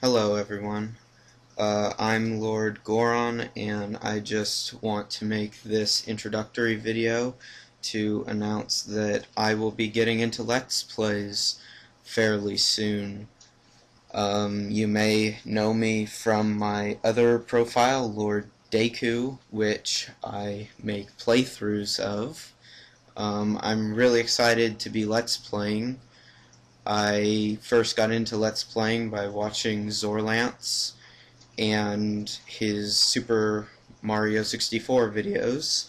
Hello everyone, I'm Lord Goron, and I just want to make this introductory video to announce that I will be getting into Let's Plays fairly soon. You may know me from my other profile, Lord Deku, which I make playthroughs of. I'm really excited to be Let's Playing. I first got into Let's Playing by watching Zorlance and his Super Mario 64 videos,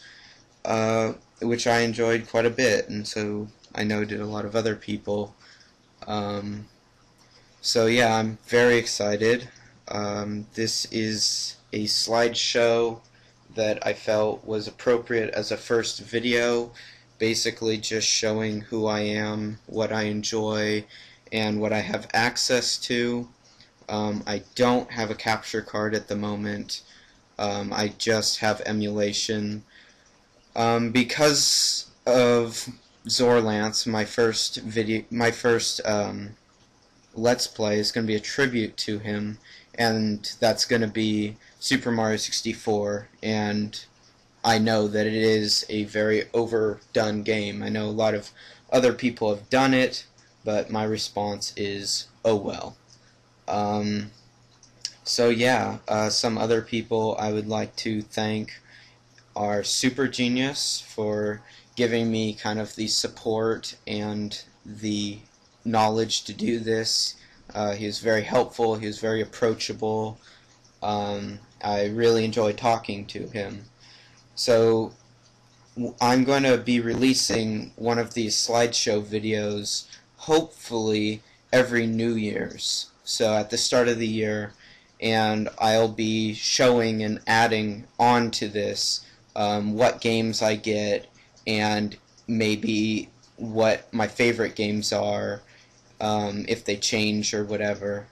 which I enjoyed quite a bit, and so I know did a lot of other people. So yeah, I'm very excited. This is a slideshow that I felt was appropriate as a first video, basically just showing who I am, what I enjoy, and what I have access to. I don't have a capture card at the moment. I just have emulation. Because of Zorlance, my first Let's Play is going to be a tribute to him, and that's going to be Super Mario 64, and I know that it is a very overdone game. I know a lot of other people have done it, but my response is, oh well. So yeah, some other people I would like to thank are Super Genius for giving me kind of the support and the knowledge to do this. He was very helpful, he was very approachable. I really enjoyed talking to him. So I'm going to be releasing one of these slideshow videos hopefully every New Year's, so at the start of the year, and I'll be showing and adding on to this what games I get and maybe what my favorite games are, if they change or whatever.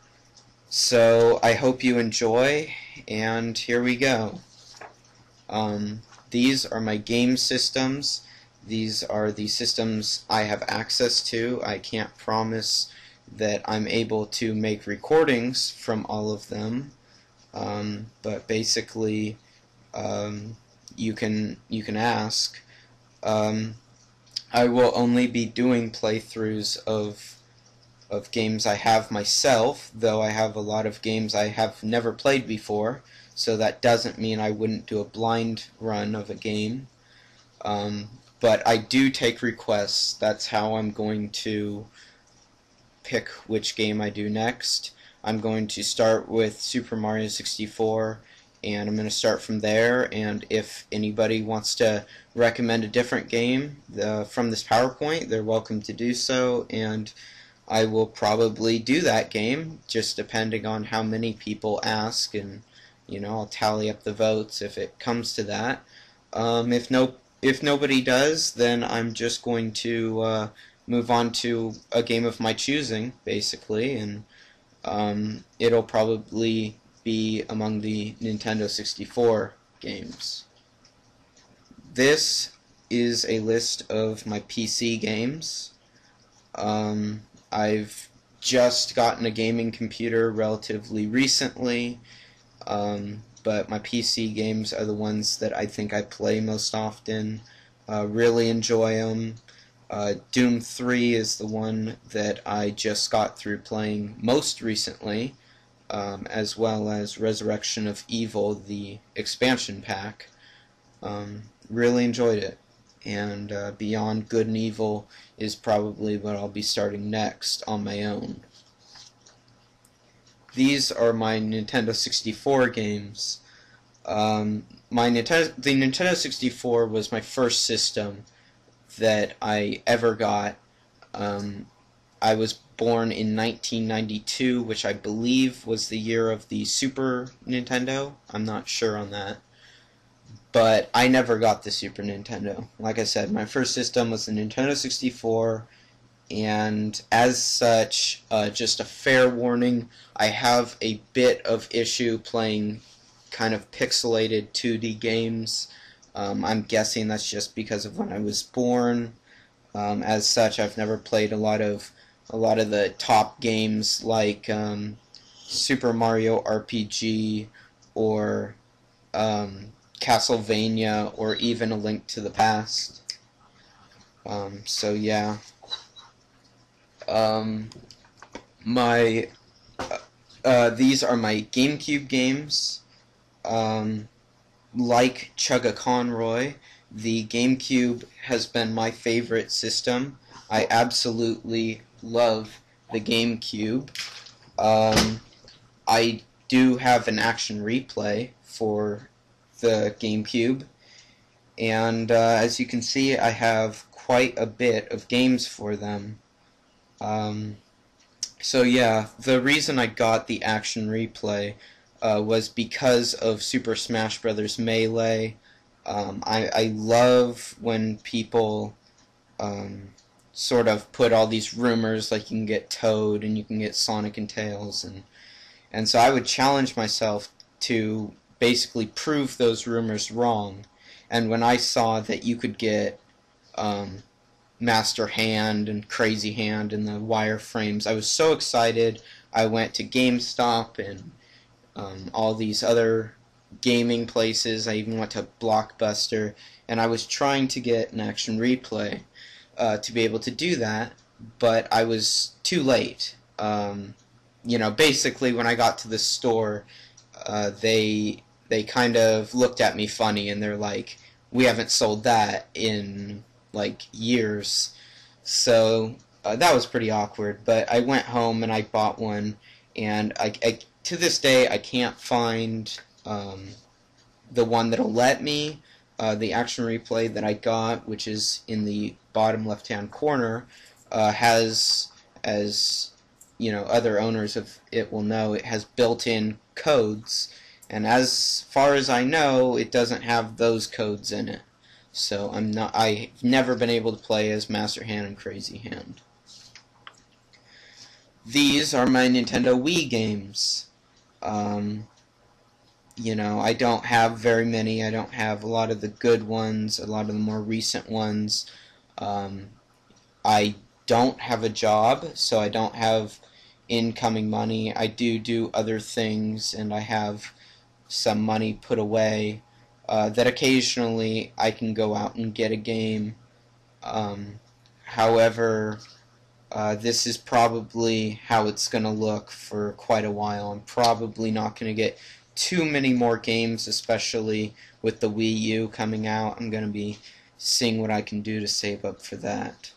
So I hope you enjoy, and here we go. These are my game systems. These are the systems I have access to. I can't promise that I'm able to make recordings from all of them, but basically you can ask. I will only be doing playthroughs of games I have myself, though I have a lot of games I have never played before, so that doesn't mean I wouldn't do a blind run of a game. But I do take requests. That's how I'm going to pick which game I do next. I'm going to start with Super Mario 64, and I'm going to start from there, and if anybody wants to recommend a different game from this PowerPoint, they're welcome to do so, and I will probably do that game, just depending on how many people ask, and I'll tally up the votes if it comes to that. If nobody does, then I'm just going to move on to a game of my choosing, basically, and it'll probably be among the Nintendo 64 games. This is a list of my PC games. I've just gotten a gaming computer relatively recently, but my PC games are the ones that I think I play most often. Really enjoy them. Doom 3 is the one that I just got through playing most recently, as well as Resurrection of Evil, the expansion pack. Really enjoyed it. And Beyond Good and Evil is probably what I'll be starting next on my own. These are my Nintendo 64 games. The Nintendo 64 was my first system that I ever got. I was born in 1992, which I believe was the year of the Super Nintendo. I'm not sure on that. But I never got the Super Nintendo. Like I said, my first system was the Nintendo 64, and as such, just a fair warning, I have a bit of issue playing kind of pixelated 2D games. I'm guessing that's just because of when I was born. As such, I've never played a lot of the top games like Super Mario RPG or Castlevania or even A Link to the Past. So yeah, my these are my GameCube games. Like Chugga Conroy, the GameCube has been my favorite system. I absolutely love the GameCube. I do have an action replay for the GameCube, and as you can see, I have quite a bit of games for them. So yeah, the reason I got the action replay was because of Super Smash Bros. Melee. I love when people sort of put all these rumors, like you can get Toad and you can get Sonic and Tails, and so I would challenge myself to basically prove those rumors wrong. And when I saw that you could get Master Hand and Crazy Hand and the wireframes, I was so excited. I went to GameStop and all these other gaming places. I even went to Blockbuster, and I was trying to get an action replay to be able to do that, but I was too late. You know, basically when I got to the store, they kind of looked at me funny, and they're like, "We haven't sold that in like years." So that was pretty awkward. But I went home and I bought one, and I to this day I can't find the one that'll let me. The action replay that I got, which is in the bottom left-hand corner, has, as you know, other owners of it will know, it has built-in codes, and as far as I know, it doesn't have those codes in it. So I've never been able to play as Master Hand and Crazy Hand. These are my Nintendo Wii games. You know, I don't have very many. I don't have a lot of the good ones, a lot of the more recent ones. I don't have a job, so I don't have incoming money. I do other things, and I have some money put away that occasionally I can go out and get a game. However, this is probably how it's going to look for quite a while. I'm probably not going to get too many more games, especially with the Wii U coming out. I'm going to be seeing what I can do to save up for that.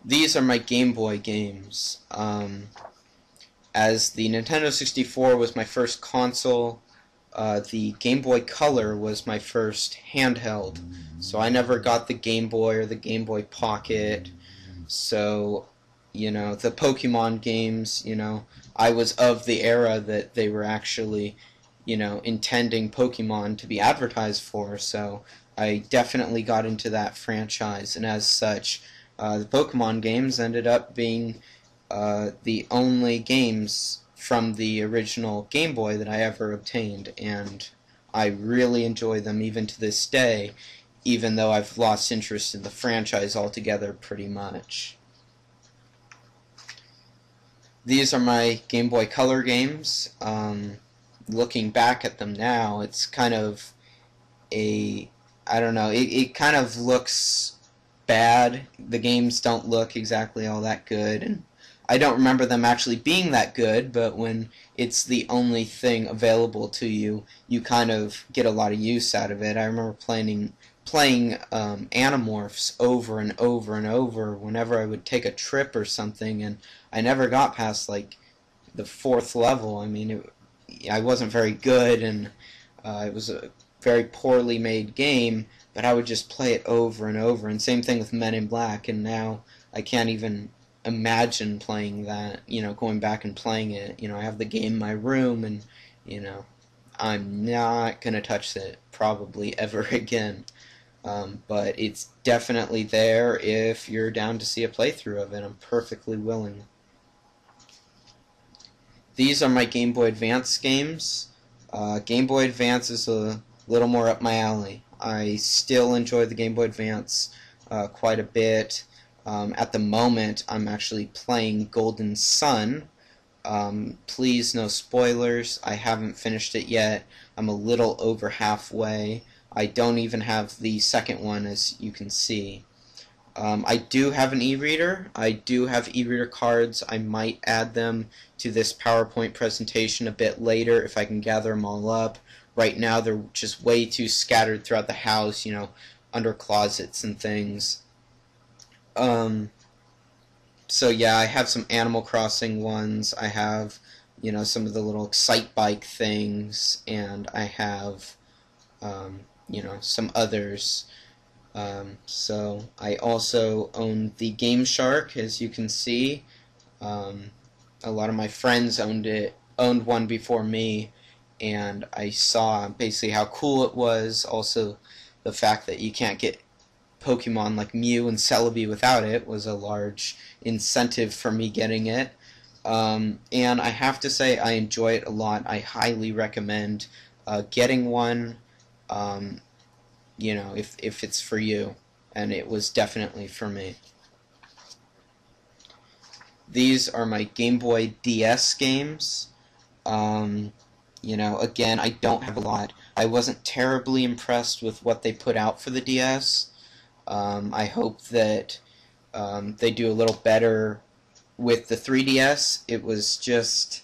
These are my Game Boy games. As the Nintendo 64 was my first console, the Game Boy Color was my first handheld. So I never got the Game Boy or the Game Boy Pocket. So, you know, the Pokemon games, you know, I was of the era that they were actually, you know, intending Pokemon to be advertised for, so I definitely got into that franchise, and as such, the Pokemon games ended up being the only games from the original Game Boy that I ever obtained, and I really enjoy them even to this day, even though I've lost interest in the franchise altogether pretty much. These are my Game Boy Color games. Looking back at them now, it's kind of I don't know, it kind of looks bad. The games don't look exactly all that good, and I don't remember them actually being that good, but when it's the only thing available to you, you kind of get a lot of use out of it. I remember playing Animorphs over and over and over whenever I would take a trip or something, and I never got past like the 4th level. I mean, I wasn't very good, and it was a very poorly made game, but I would just play it over and over, and same thing with Men in Black, and now I can't even imagine playing that, you know, going back and playing it. You know, I have the game in my room, and, you know, I'm not going to touch it probably ever again. But it's definitely there if you're down to see a playthrough of it. I'm perfectly willing. These are my Game Boy Advance games. Game Boy Advance is a little more up my alley. I still enjoy the Game Boy Advance quite a bit. At the moment, I'm actually playing Golden Sun, Please, no spoilers. I haven't finished it yet. I'm a little over halfway. I don't even have the second one, as you can see. I do have an e-reader. I do have e-reader cards. I might add them to this PowerPoint presentation a bit later if I can gather them all up. Right now they're just way too scattered throughout the house, you know, under closets and things. So yeah, I have some Animal Crossing ones. I have, you know, some of the little Excite Bike things, and I have, you know, some others. So I also own the Game Shark, as you can see. A lot of my friends owned one before me, and I saw basically how cool it was. Also, the fact that you can't get Pokemon like Mew and Celebi without it was a large incentive for me getting it. And I have to say I enjoy it a lot. I highly recommend getting one, you know, if it's for you. And it was definitely for me. These are my Game Boy DS games. You know, again, I don't have a lot. I wasn't terribly impressed with what they put out for the DS. I hope that they do a little better with the 3DS. It was just,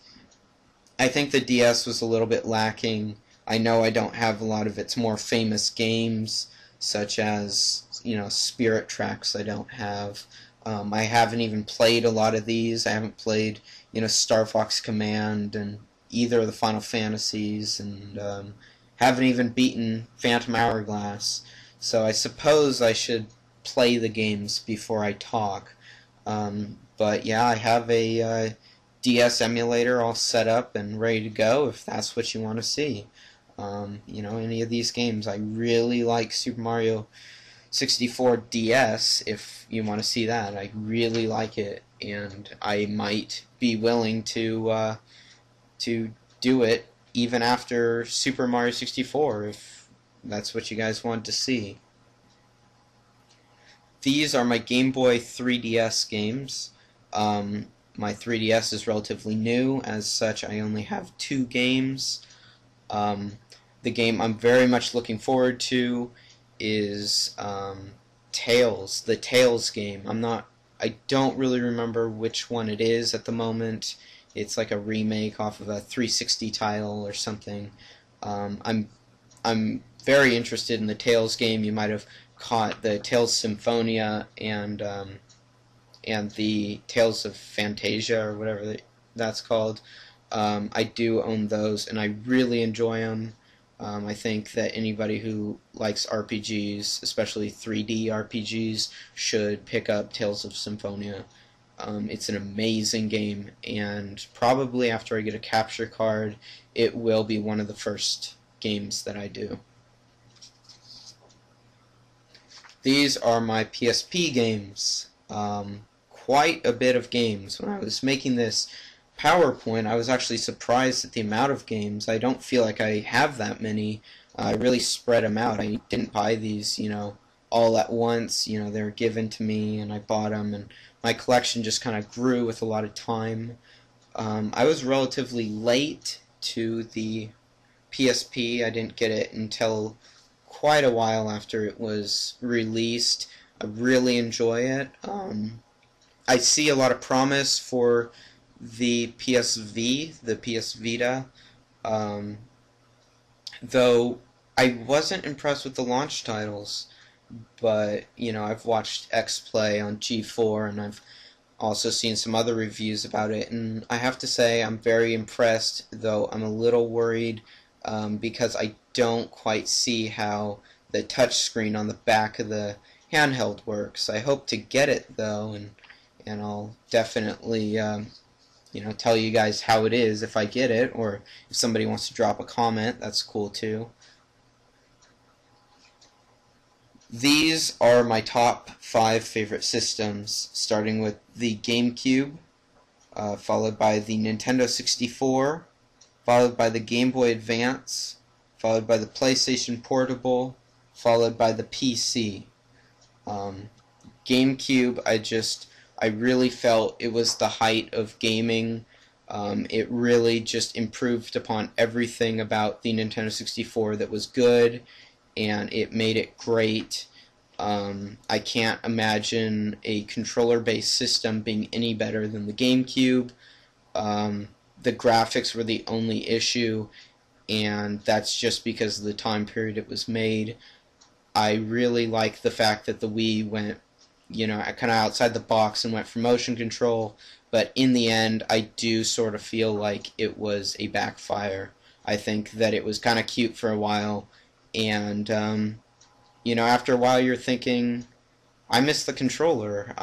I think the DS was a little bit lacking. I know I don't have a lot of its more famous games, such as, you know, Spirit Tracks I don't have. I haven't even played a lot of these. I haven't played, you know, Star Fox Command and either of the Final Fantasies, and haven't even beaten Phantom Hourglass. So I suppose I should play the games before I talk. But yeah, I have a DS emulator all set up and ready to go if that's what you want to see. You know, any of these games. I really like Super Mario 64 DS, if you want to see that. I really like it, and I might be willing to do it even after Super Mario 64 if that's what you guys want to see. These are my Game Boy 3DS games. My 3DS is relatively new. As such, I only have 2 games. The game I'm very much looking forward to is Tails, the Tails game. I don't really remember which one it is at the moment. It's like a remake off of a 360 title or something. I'm very interested in the Tails game. You might have caught the Tales Symphonia and the Tales of Fantasia or whatever that's called. I do own those, and I really enjoy them. I think that anybody who likes RPGs, especially 3D RPGs, should pick up Tales of Symphonia. It's an amazing game, and probably after I get a capture card, it will be one of the first games that I do. These are my PSP games. Quite a bit of games. When I was making this PowerPoint, I was actually surprised at the amount of games. I don't feel like I have that many. I really spread them out. I didn't buy these, you know, all at once. You know, they were given to me and I bought them, and my collection just kind of grew with a lot of time. I was relatively late to the PSP. I didn't get it until quite a while after it was released. I really enjoy it. I see a lot of promise for the PSV, the PS Vita, though I wasn't impressed with the launch titles. But, you know, I've watched X-Play on G4, and I've also seen some other reviews about it, and I have to say I'm very impressed, though I'm a little worried because I don't quite see how the touchscreen on the back of the handheld works. I hope to get it, though, and I'll definitely you know, tell you guys how it is if I get it, or if somebody wants to drop a comment, that's cool too. These are my top 5 favorite systems, starting with the Gamecube, followed by the Nintendo 64, followed by the Game Boy Advance, followed by the PlayStation Portable, followed by the PC. GameCube, I really felt it was the height of gaming. It really just improved upon everything about the Nintendo 64 that was good, and it made it great. I can't imagine a controller-based system being any better than the GameCube. The graphics were the only issue, and that's just because of the time period it was made. I really like the fact that the Wii went, kind of outside the box and went for motion control, but in the end, I do sort of feel like it was a backfire. I think that it was kind of cute for a while, and, after a while you're thinking, I miss the controller.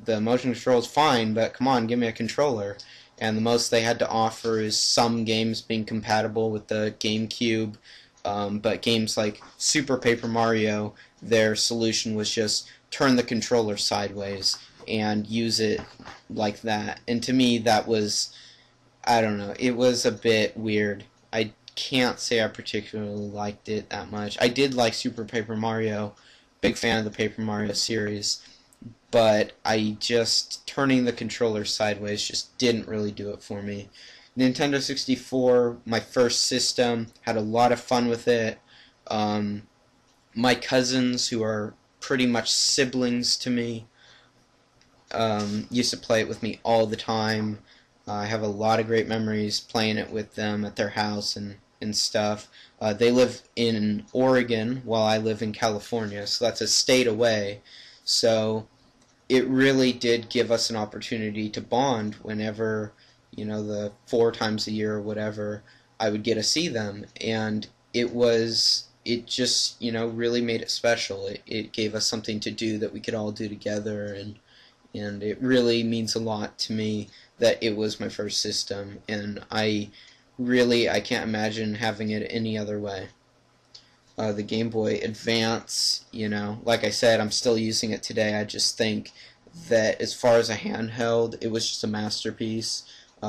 The motion control is fine, but come on, give me a controller. And the most they had to offer is some games being compatible with the GameCube, but games like Super Paper Mario, their solution was just turn the controller sideways and use it like that. And to me, that was, I don't know, it was a bit weird. I can't say I particularly liked it that much. I did like Super Paper Mario, big fan of the Paper Mario series, but turning the controller sideways just didn't really do it for me. Nintendo 64, my first system, had a lot of fun with it. My cousins, who are pretty much siblings to me, used to play it with me all the time. I have a lot of great memories playing it with them at their house and stuff. They live in Oregon while I live in California, so that's a state away. So it really did give us an opportunity to bond whenever, the 4 times a year or whatever, I would get to see them. And it just, really made it special. It gave us something to do that we could all do together, and it really means a lot to me that it was my first system, and I can't imagine having it any other way. The Game Boy Advance, like I said, I'm still using it today. I just think that as far as a handheld, it was just a masterpiece.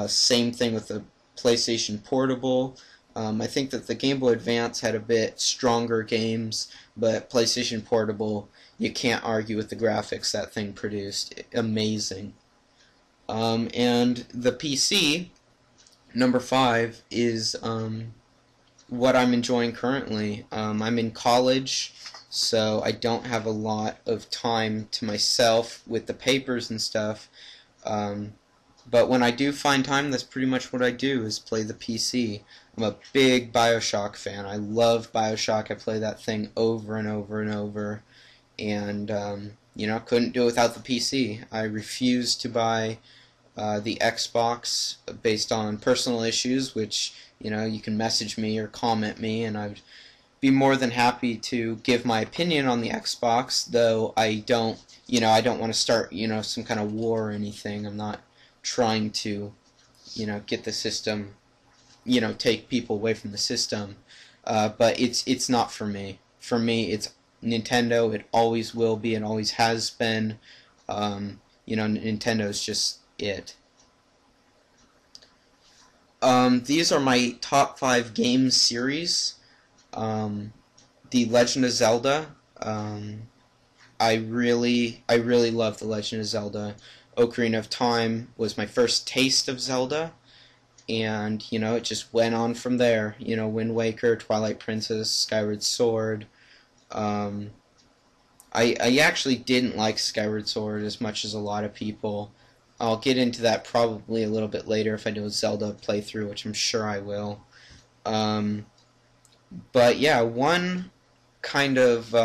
Same thing with the PlayStation Portable. I think that the Game Boy Advance had a bit stronger games, but PlayStation Portable, you can't argue with the graphics that thing produced. Amazing. And the PC, number 5, is what I'm enjoying currently. I'm in college, so I don't have a lot of time to myself with the papers and stuff. But when I do find time, that's pretty much what I do, is play the PC. I'm a big BioShock fan. I love BioShock. I play that thing over and over and over. And, couldn't do it without the PC. I refused to buy the Xbox based on personal issues, which, you can message me or comment me, and I'd be more than happy to give my opinion on the Xbox, though I don't want to start, some kind of war or anything. I'm not trying to, get the system, take people away from the system, but it's not for me. For me, it's Nintendo. It always will be and always has been. Nintendo's just it. These are my top 5 game series. The Legend of Zelda. I really love The Legend of Zelda. Ocarina of Time was my first taste of Zelda, and it just went on from there. Wind Waker, Twilight Princess, Skyward Sword. I actually didn't like Skyward Sword as much as a lot of people. I'll get into that probably a little bit later if I do a Zelda playthrough, which I'm sure I will. But yeah, one kind of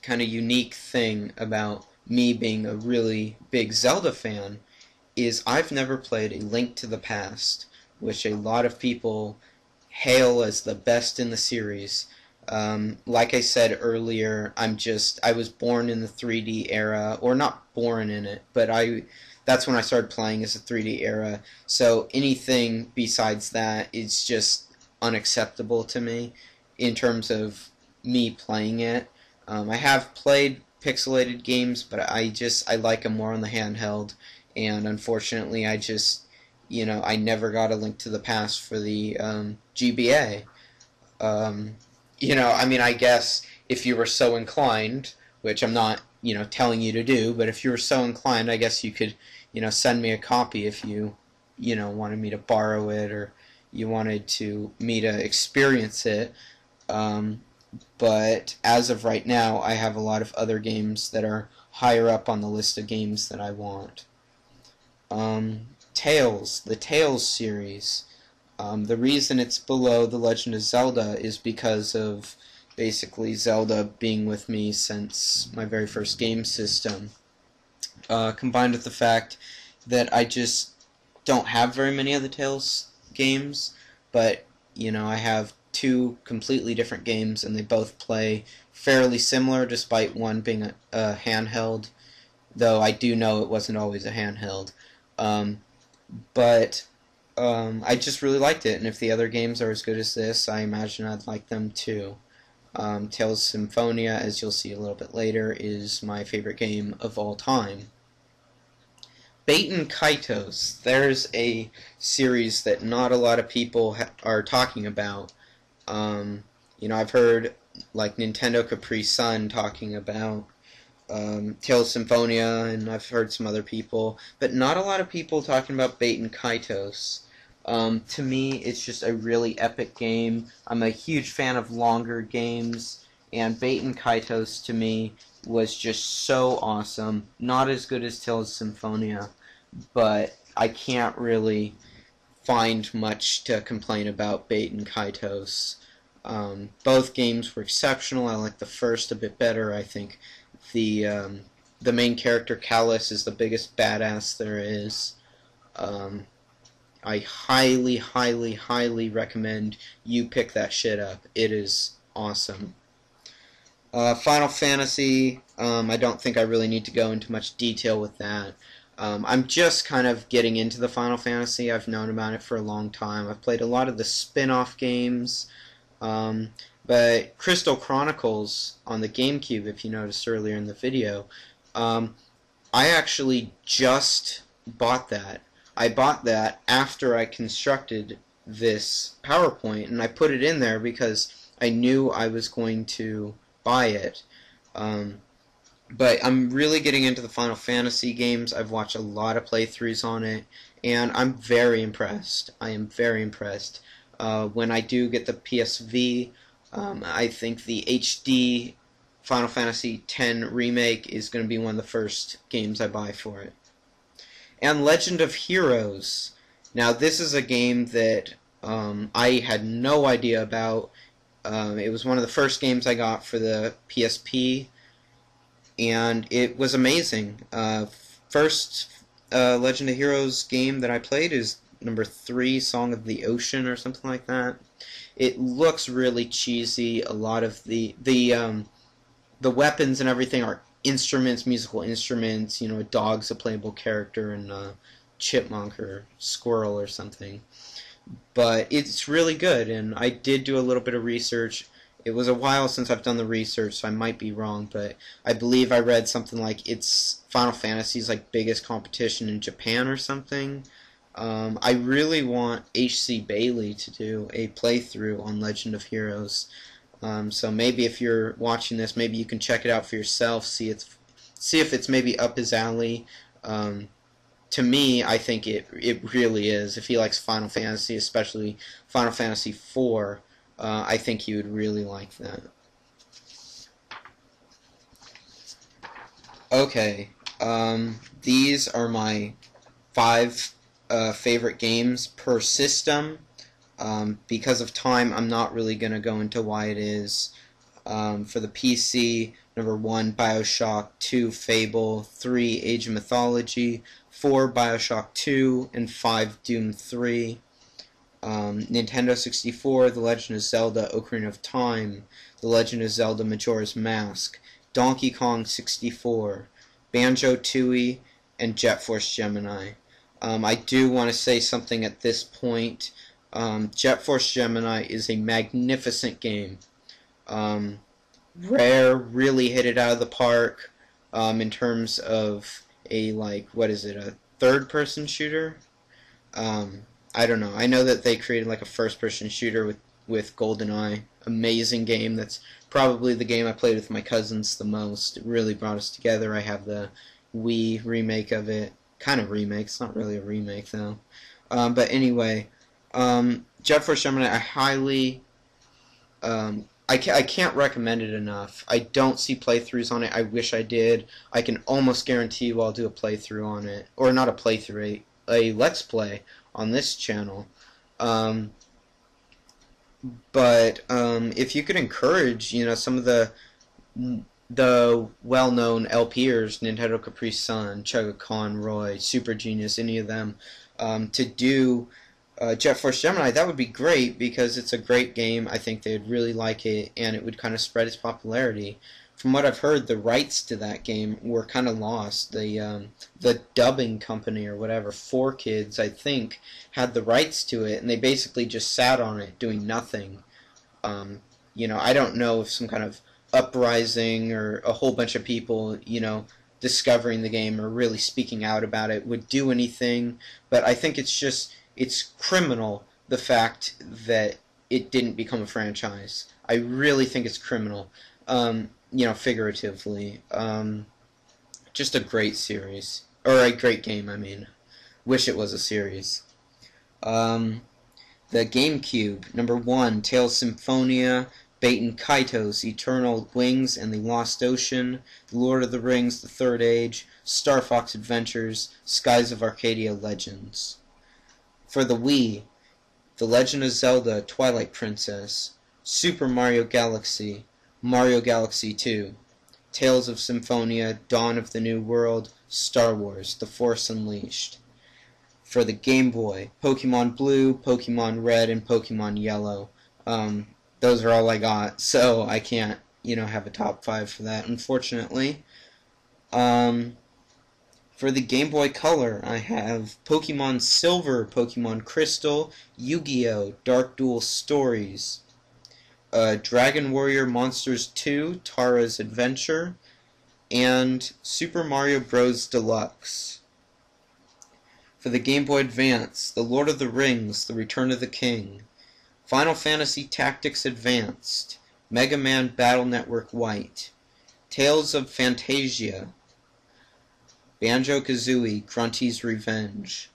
unique thing about me being a really big Zelda fan is I've never played A Link to the Past, which a lot of people hail as the best in the series. Like I said earlier, I was born in the 3D era, or not born in it, but that's when I started playing as a 3D era, so anything besides that is just unacceptable to me in terms of me playing it. I have played pixelated games, but I like them more on the handheld, and unfortunately I never got A Link to the Past for the GBA. I guess if you were so inclined, which I'm not, telling you to do. But if you were so inclined, I guess you could, send me a copy if you, wanted me to borrow it, or you wanted me to experience it. But as of right now, I have a lot of other games that are higher up on the list of games that I want. Tales, the Tales series. The reason it's below The Legend of Zelda is because of basically Zelda being with me since my very first game system, combined with the fact that I just don't have very many of the Tales games, but I have two completely different games and they both play fairly similar despite one being a handheld, though I do know it wasn't always a handheld. But I just really liked it, and if the other games are as good as this, I imagine I'd like them too. Tales Symphonia, as you'll see a little bit later, is my favorite game of all time. Baten Kaitos. There's a series that not a lot of people are talking about. I've heard like Nintendo Capri Sun talking about Tales Symphonia, and I've heard some other people, but not a lot of people talking about Baten Kaitos. To me, it's just a really epic game. I'm a huge fan of longer games, and Baten Kaitos to me was just so awesome. Not as good as Tales Symphonia, but I can't really find much to complain about Baten Kaitos. Both games were exceptional. I like the first a bit better. I think the main character, Callus, is the biggest badass there is. I highly, highly, highly recommend you pick that shit up. It is awesome. Final Fantasy, I don't think I really need to go into much detail with that. I'm just kind of getting into the Final Fantasy. I've known about it for a long time. I've played a lot of the spin-off games, but Crystal Chronicles on the Gamecube, if you noticed earlier in the video, I actually just bought that. I bought that after I constructed this PowerPoint, and I put it in there because I knew I was going to buy it. But I'm really getting into the Final Fantasy games. I've watched a lot of playthroughs on it, and I'm very impressed. I am very impressed. When I do get the PSV, I think the HD Final Fantasy X Remake is going to be one of the first games I buy for it. And Legend of Heroes. Now, this is a game that I had no idea about. It was one of the first games I got for the PSP, and it was amazing. First Legend of Heroes game that I played is number 3, Song of the Ocean, or something like that. It looks really cheesy. A lot of the weapons and everything are instruments, musical instruments. A dog's a playable character, and a chipmunk or squirrel or something. But it's really good, and I did do a little bit of research. It was a while since I've done the research, so I might be wrong, but I believe I read something like it's Final Fantasy's biggest competition in Japan or something. I really want H.C. Bailey to do a playthrough on Legend of Heroes. So maybe if you're watching this, maybe you can check it out for yourself, see if it's maybe up his alley. To me, I think it really is. If he likes Final Fantasy, especially Final Fantasy IV, I think he would really like that. Okay, these are my 5 favorite games per system. Because of time, I'm not really going to go into why it is. For the PC, number 1, Bioshock, 2, Fable, 3, Age of Mythology, 4, Bioshock 2, and 5, Doom 3. Nintendo 64, The Legend of Zelda, Ocarina of Time, The Legend of Zelda, Majora's Mask, Donkey Kong 64, Banjo-Tooie, and Jet Force Gemini. I do want to say something at this point. Jet Force Gemini is a magnificent game. Rare really hit it out of the park in terms of a, a third-person shooter? I don't know. I know that they created a first-person shooter with with GoldenEye. Amazing game. That's probably the game I played with my cousins the most. It really brought us together. I have the Wii remake of it. Kind of remake. It's not really a remake, though. But anyway, Jet Force Gemini, I highly... I can't recommend it enough. I don't see playthroughs on it. I wish I did. I can almost guarantee you I'll do a playthrough on it. Or not a playthrough, a Let's Play on this channel. But if you could encourage, some of the well-known LPers, Nintendo Capri Sun, Chugga Conroy, Super Genius, any of them, to do Jet Force Gemini, that would be great because it's a great game. I think they'd really like it, and it would kind of spread its popularity. From what I've heard, the rights to that game were kind of lost. The dubbing company or whatever, 4Kids, I think, had the rights to it, and they basically just sat on it doing nothing. I don't know if some kind of uprising or a whole bunch of people, discovering the game or really speaking out about it would do anything, but I think it's criminal, the fact that it didn't become a franchise. I really think it's criminal, figuratively. Just a great series. Or a great game, I mean. Wish it was a series. The Gamecube, number 1, Tales Symphonia, Baten Kaitos, Eternal Wings and the Lost Ocean, The Lord of the Rings, The Third Age, Star Fox Adventures, Skies of Arcadia Legends. For the Wii, The Legend of Zelda Twilight Princess, Super Mario Galaxy 2, Tales of Symphonia, Dawn of the New World, Star Wars, The Force Unleashed. For the Game Boy, Pokemon Blue, Pokemon Red, and Pokemon Yellow. Those are all I got, so I can't, have a top 5 for that, unfortunately. For the Game Boy Color, I have Pokemon Silver, Pokemon Crystal, Yu-Gi-Oh! Dark Duel Stories, Dragon Warrior Monsters 2, Tara's Adventure, and Super Mario Bros. Deluxe. For the Game Boy Advance, The Lord of the Rings, The Return of the King, Final Fantasy Tactics Advanced, Mega Man Battle Network White, Tales of Phantasia, Banjo-Kazooie, Grunty's Revenge.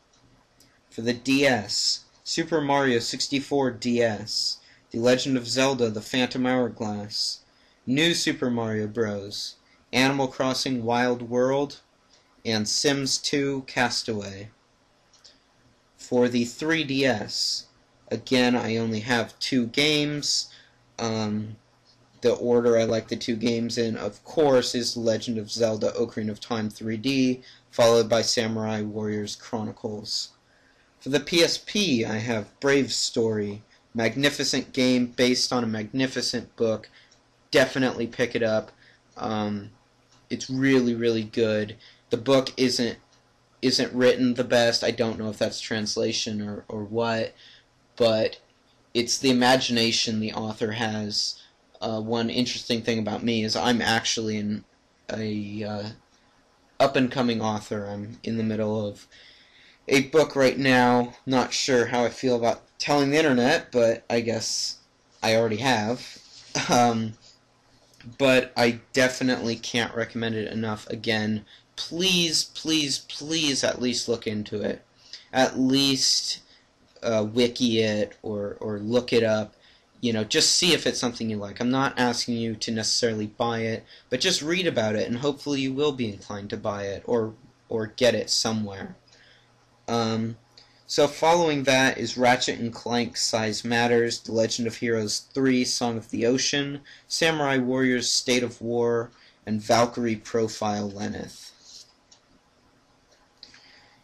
For the DS, Super Mario 64 DS, The Legend of Zelda, The Phantom Hourglass, New Super Mario Bros., Animal Crossing Wild World, and Sims 2 Castaway. For the 3DS, again, I only have 2 games. The order I like the 2 games in, of course, is The Legend of Zelda Ocarina of Time 3D, followed by Samurai Warriors Chronicles. For the PSP, I have Brave Story, magnificent game based on a magnificent book. Definitely pick it up. It's really, really good. The book isn't written the best. I don't know if that's translation or what, but it's the imagination the author has. One interesting thing about me is I'm actually a up-and-coming author. I'm in the middle of a book right now. Not sure how I feel about telling the internet, but I guess I already have. But I definitely can't recommend it enough. Again, please, please, please at least look into it. At least wiki it or look it up. Just see if it's something you like. I'm not asking you to necessarily buy it, but just read about it, and hopefully you will be inclined to buy it or get it somewhere. So following that is Ratchet & Clank Size Matters, The Legend of Heroes 3, Song of the Ocean, Samurai Warriors State of War, and Valkyrie Profile Lenneth.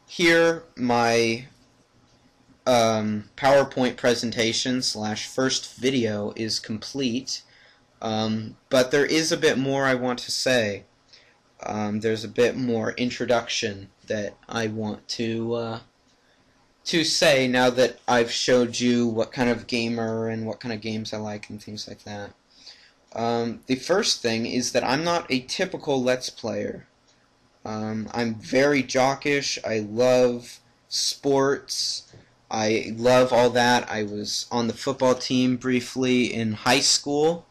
Here, my PowerPoint presentation / first video is complete, but there is a bit more I want to say. There's a bit more introduction that I want to say now that I've showed you what kind of gamer and what kind of games I like and things like that. The first thing is that I'm not a typical Let's Player. I'm very jockish. I love sports. I love all that. I was on the football team briefly in high school.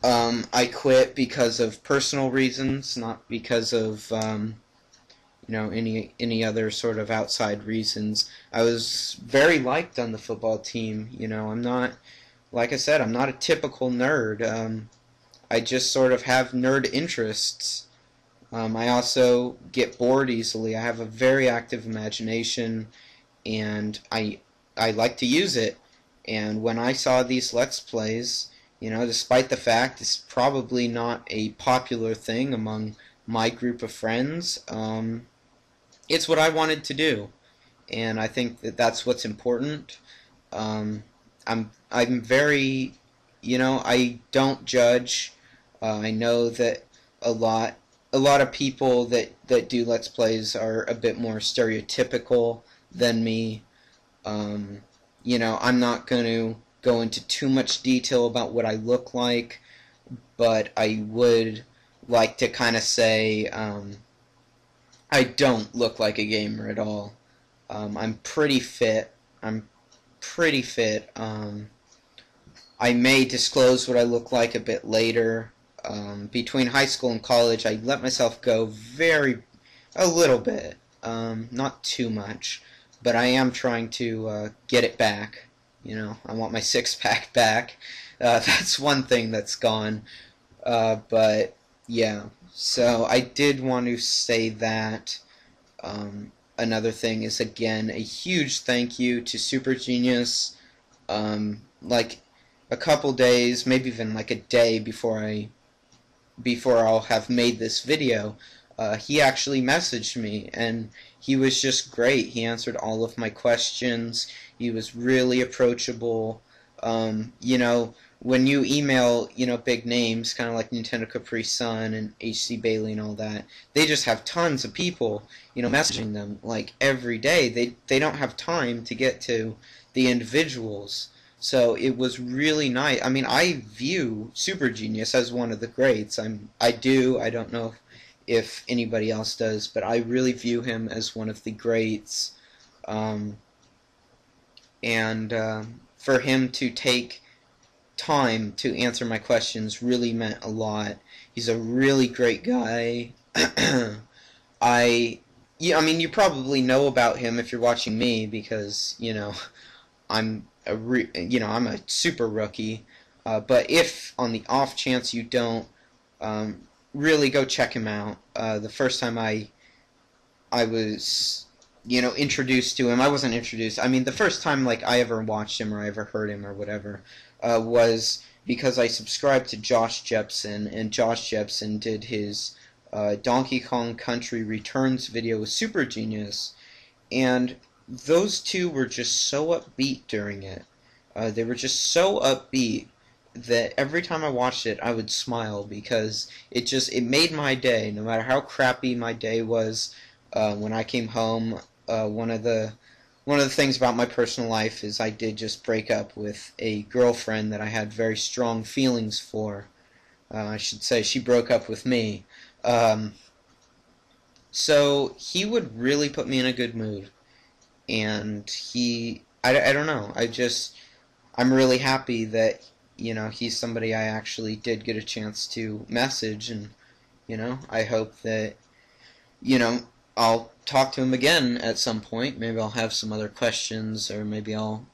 I quit because of personal reasons, not because of any other sort of outside reasons. I was very liked on the football team. I'm not, like I said, I'm not a typical nerd. I just sort of have nerd interests. I also get bored easily. I have a very active imagination, and I like to use it. And when I saw these Let's Plays, despite the fact it's probably not a popular thing among my group of friends, it's what I wanted to do, and I think that that's what's important. I'm very, I don't judge. I know that a lot a lot of people that do Let's Plays are a bit more stereotypical than me. I'm not going to go into too much detail about what I look like, but I would like to kind of say I don't look like a gamer at all. I'm pretty fit. I'm pretty fit. I may disclose what I look like a bit later. Between high school and college, I let myself go a little bit, not too much, but I am trying to get it back. I want my six-pack back. That's one thing that's gone. But yeah, so I did want to say that. Another thing is, again, a huge thank you to Super Genius. Like a couple days, maybe even like a day before I'll have made this video, he actually messaged me, and he was just great. He answered all of my questions. He was really approachable. When you email, big names, kind of like Nintendo Capri Sun and HC Bailey and all that, they just have tons of people, messaging them, like, every day. They don't have time to get to the individuals. So it was really nice. I mean, I view Super Genius as one of the greats. I don't know if anybody else does, but I really view him as one of the greats. For him to take time to answer my questions really meant a lot. He's a really great guy. You probably know about him if you're watching me, because I'm I'm a super rookie. But if on the off chance you don't, really go check him out. The first time I was introduced to him, I wasn't introduced. I mean, the first time I ever watched him or I ever heard him or whatever was because I subscribed to Josh Jepson, and Josh Jepson did his Donkey Kong Country Returns video with Super Genius, and those two were just so upbeat during it. They were just so upbeat that every time I watched it, I would smile, because it made my day, no matter how crappy my day was. When I came home, one of the things about my personal life is I did just break up with a girlfriend that I had very strong feelings for. I should say she broke up with me. So he would really put me in a good mood. And I don't know, I'm really happy that, he's somebody I actually did get a chance to message, and, I hope that, I'll talk to him again at some point. Maybe I'll have some other questions, or maybe I'll,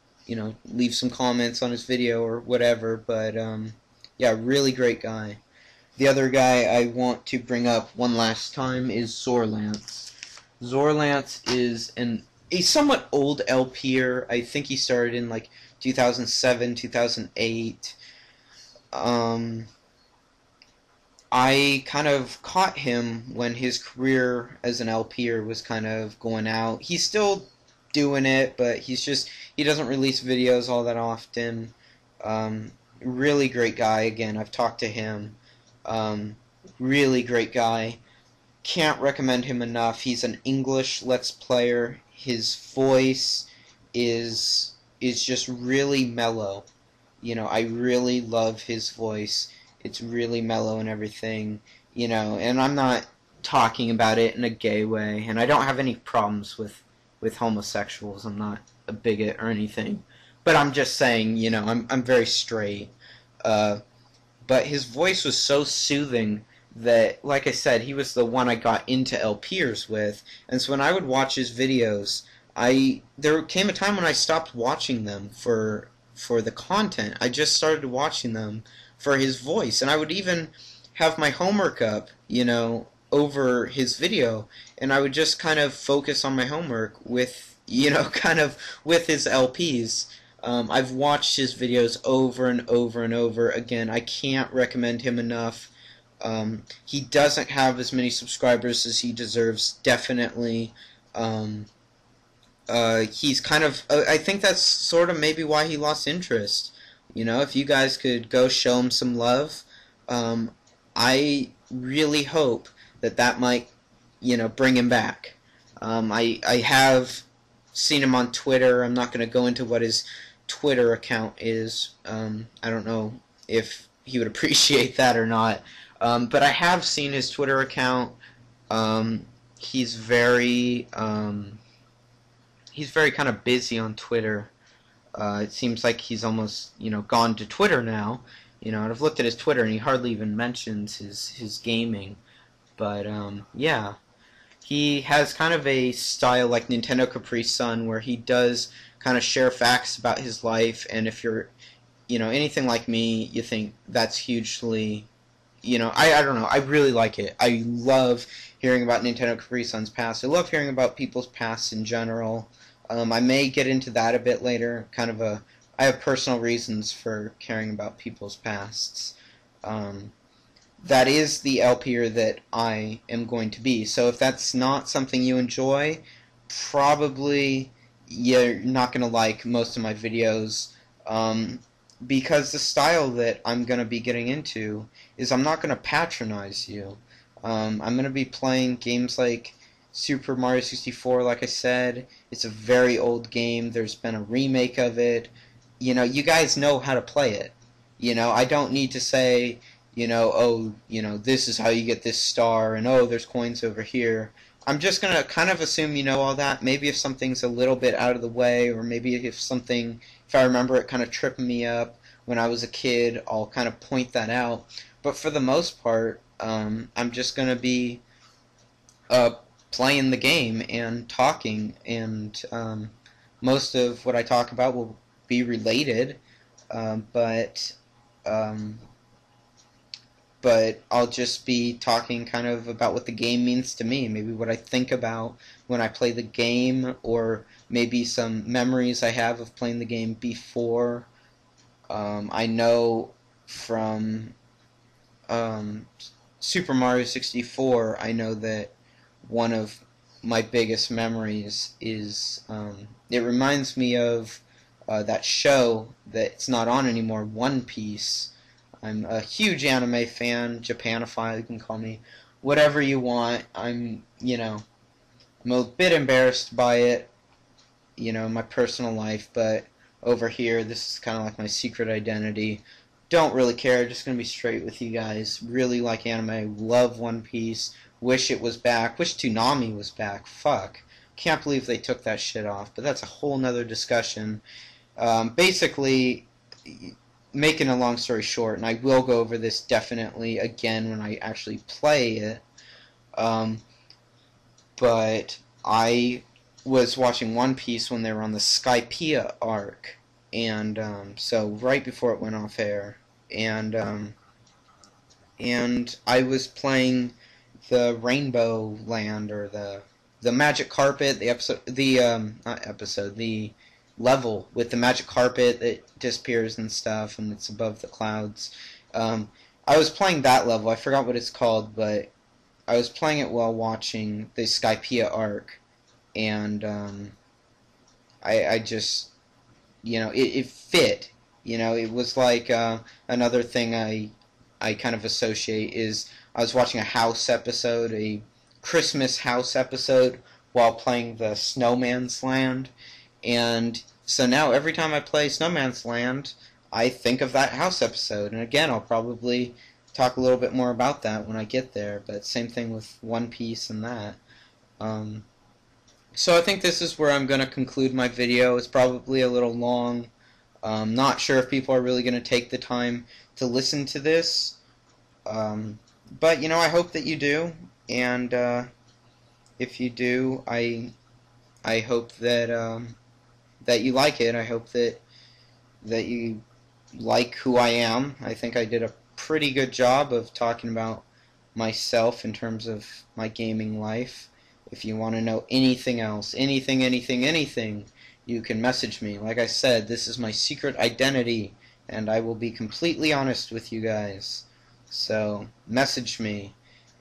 leave some comments on his video or whatever, but, yeah, really great guy. The other guy I want to bring up one last time is Zorlance. Zorlance is a somewhat old LPer. I think he started in 2007, 2008. I kind of caught him when his career as an LPer was kind of going out. He's still doing it, but he doesn't release videos all that often. Really great guy. Again, I've talked to him. Really great guy. Can't recommend him enough. He's an English Let's Player. His voice is just really mellow. I really love his voice. It's really mellow and everything, and I'm not talking about it in a gay way, and I don't have any problems with with homosexuals. I'm not a bigot or anything, but I'm just saying, you know, I'm very straight. Uh, but his voice was so soothing that, like I said, he was the one I got into LPers with, and so when I would watch his videos, there came a time when I stopped watching them for the content. I just started watching them for his voice, and I would even have my homework up, you know, over his video, and I would just kind of focus on my homework with, you know, kind of with his LPs. I've watched his videos over and over and over again. I can't recommend him enough. He doesn't have as many subscribers as he deserves, definitely. He's kind of, I think that's sort of maybe why he lost interest. You know, if you guys could go show him some love, I really hope that that might, you know, bring him back. I have seen him on Twitter. I'm not going to go into what his Twitter account is. I don't know if he would appreciate that or not. But I have seen his Twitter account. He's very kind of busy on Twitter. It seems like he's almost, you know, gone to Twitter now. You know, and I've looked at his Twitter and he hardly even mentions his gaming. But yeah, he has kind of a style like Nintendo Capri Sun, where he does kind of share facts about his life, and if you're, you know, anything like me, you think that's hugely, you know, I don't know, I really like it. I love hearing about Nintendo Capri Sun's past. I love hearing about people's past in general. I may get into that a bit later, I have personal reasons for caring about people's pasts. That is the LPer that I am going to be. So if that's not something you enjoy, probably you're not going to like most of my videos, because the style that I'm going to be getting into is I'm not going to patronize you. I'm going to be playing games like Super Mario 64, like I said. It's a very old game. There's been a remake of it. You know, you guys know how to play it. You know, I don't need to say, you know, oh, you know, this is how you get this star, and oh, there's coins over here. I'm just going to kind of assume you know all that. Maybe if something's a little bit out of the way, or maybe if I remember it kind of tripping me up when I was a kid, I'll kind of point that out. But for the most part, I'm just going to be playing the game and talking, and most of what I talk about will be related, but I'll just be talking kind of about what the game means to me, maybe what I think about when I play the game, or maybe some memories I have of playing the game before. I know from Super Mario 64, I know that one of my biggest memories is, it reminds me of that show that's not on anymore, One Piece. I'm a huge anime fan, Japanophile, you can call me whatever you want. You know, I'm a bit embarrassed by it, you know, in my personal life, but over here, this is kind of like my secret identity. Don't really care, just gonna be straight with you guys. Really like anime, love One Piece, wish it was back, wish Toonami was back, fuck. Can't believe they took that shit off, but that's a whole nother discussion. Basically, making a long story short, and I will go over this definitely again when I actually play it, but I was watching One Piece when they were on the Skypiea arc, and so right before it went off air, and I was playing the Rainbow Land, or the Magic Carpet, the level with the magic carpet that disappears and stuff, and it's above the clouds. I was playing that level. I forgot what it's called, but I was playing it while watching the Skypiea arc, and I just, you know, it fit. You know, it was like another thing I kind of associate is I was watching a house episode, a Christmas house episode, while playing the Snowman's Land, and so now every time I play Snowman's Land, I think of that house episode. And again, I'll probably talk a little bit more about that when I get there, but same thing with One Piece and that. So I think this is where I'm going to conclude my video. It's probably a little long. Not sure if people are really going to take the time to listen to this. But, you know, I hope that you do. And if you do, I hope that that you like it. I hope that you like who I am. I think I did a pretty good job of talking about myself in terms of my gaming life. If you want to know anything else, anything, you can message me. Like I said, this is my secret identity, and I will be completely honest with you guys. So, message me.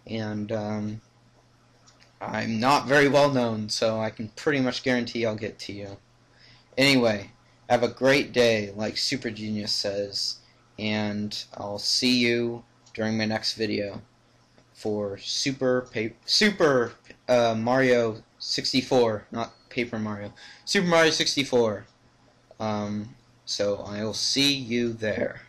And I'm not very well known, so I can pretty much guarantee I'll get to you. Anyway, have a great day, like Super Genius says, and I'll see you during my next video for Super Mario 64, not Paper Mario, Super Mario 64. So I'll see you there.